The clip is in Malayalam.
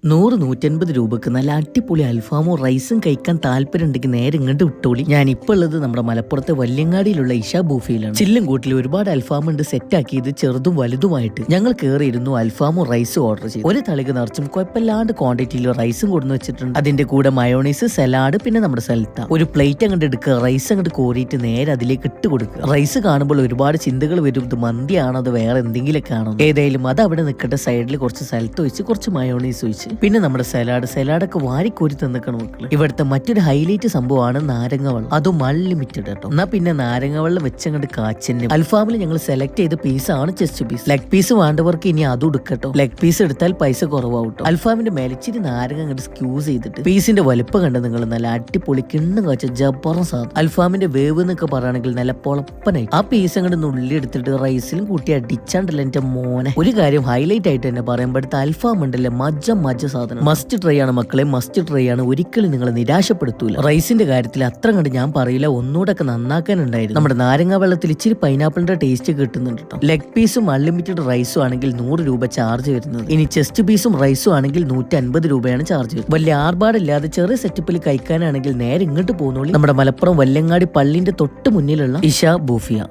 100-150 രൂപക്ക് നല്ല അടിപൊളി അൽഫാമോ റൈസും കഴിക്കാൻ താല്പര്യം ഉണ്ടെങ്കിൽ നേരെ ഇങ്ങോട്ട് വിട്ടോളി. ഞാൻ ഇപ്പോൾ ഉള്ളത് നമ്മുടെ മലപ്പുറത്തെ വല്യങ്ങാടിയിലുള്ള ഇഷ ബൂഫിയിലാണ്. ചില്ലും കൂട്ടിൽ ഒരുപാട് അൽഫാം ഉണ്ട് സെറ്റാക്കി, ഇത് ചെറുതും വലുതുമായിട്ട് ഞങ്ങൾ കയറിയിരുന്നു. അൽഫാമും റൈസും ഓർഡർ ചെയ്തു. ഒരു തളിക നിറച്ചും കുഴപ്പമില്ലാണ്ട് ക്വാണ്ടിറ്റിയിൽ റൈസും കൊടുന്ന് വെച്ചിട്ടുണ്ട്. അതിന്റെ കൂടെ മയോണൈസ്, സലാഡ്, പിന്നെ നമ്മുടെ സൽത്ത. ഒരു പ്ലേറ്റ് അങ്ങോട്ട് എടുക്കുക, റൈസ് അങ്ങോട്ട് കോരിയിട്ട് നേരെ അതിലേക്ക് ഇട്ട് കൊടുക്കുക. റൈസ് കാണുമ്പോൾ ഒരുപാട് ചിന്തകൾ വരും, ഇത് മന്തിയാണോ അത് വേറെ എന്തെങ്കിലുമൊക്കെ ആണോ. ഏതായാലും അത് അവിടെ നിൽക്കട്ടെ. സൈഡിൽ കുറച്ച് സൽത്ത ഒഴിച്ച് കുറച്ച് മയോണൈസ് ഒഴിച്ച് പിന്നെ നമ്മുടെ സലാഡൊക്കെ വാരിക്കോരി തന്നിക്കണം മക്കള്. ഇവിടുത്തെ മറ്റൊരു ഹൈലൈറ്റ് സംഭവമാണ് നാരങ്ങ വെള്ളം. അതും അൺലിമിറ്റഡ് കേട്ടോ. എന്നാ പിന്നെ നാരങ്ങ വെള്ളം വെച്ചങ്ങോട്ട് കാച്ചന്നെ. അൽഫാമിൽ ഞങ്ങൾ സെലക്ട് ചെയ്ത പീസാണ് ചെസ്റ്റ് പീസ്. ലെഗ് പീസ് വേണ്ടവർക്ക് ഇനി അതും എടുക്കട്ടോ. ലെഗ് പീസ് എടുത്താൽ പൈസ കുറവാട്ടോ. അൽഫാമിന്റെ മേലച്ചിരി നാരങ്ങ അങ്ങോട്ട് സ്ക്യൂസ് ചെയ്തിട്ട് പീസിന്റെ വലുപ്പം കണ്ട് നിങ്ങൾ നല്ല അടിപൊളി കിണ്ണം കാച്ച ജബ്ബറും സാധനം. അൽഫാമിന്റെ വേവ് എന്നൊക്കെ പറയുകയാണെങ്കിൽ നല്ല പൊളപ്പനായി. ആ പീസ് അങ്ങോട്ട് നുള്ളി എടുത്തിട്ട് റൈസിലും കൂട്ടി അടിച്ചാണ്ടല്ലോ എന്റെ മോനെ. ഒരു കാര്യം ഹൈലൈറ്റ് ആയിട്ട് തന്നെ പറയുമ്പോഴത്തെ അൽഫാം ഉണ്ടല്ലേ മജ്ജ സാധനം. മസ്റ്റ് ട്രൈ ആണ് മക്കളെ, മസ്റ്റ് ട്രൈ ആണ്. ഒരിക്കലും നിങ്ങളെ നിരാശപ്പെടുത്തൂല. റൈസിന്റെ കാര്യത്തിൽ അത്ര കണ്ട് ഞാൻ പറയില്ല, ഒന്നുകൂടെ ഒക്കെ നന്നാക്കാനുണ്ടായിരുന്നു. നമ്മുടെ നാരങ്ങ വെള്ളത്തിൽ ഇച്ചിരി പൈനാപ്പിളിന്റെ ടേസ്റ്റ് കിട്ടുന്നുണ്ട് കേട്ടോ. ലെഗ് പീസും അൺലിമിറ്റഡ് റൈസും ആണെങ്കിൽ 100 രൂപ ചാർജ് വരുന്നത്. ഇനി ചെസ്റ്റ് പീസും റൈസും ആണെങ്കിൽ 150 രൂപയാണ് ചാർജ് വരുന്നത്. വലിയ ആർഭാടില്ലാതെ ചെറിയ സെറ്റപ്പിൽ കഴിക്കാനാണെങ്കിൽ നേരെ ഇങ്ങോട്ട് പോകുന്നോളി. നമ്മുടെ മലപ്പുറം വല്ലങ്ങാടി പള്ളിന്റെ തൊട്ട് മുന്നിലുള്ള ഇഷ ബൂഫിയ.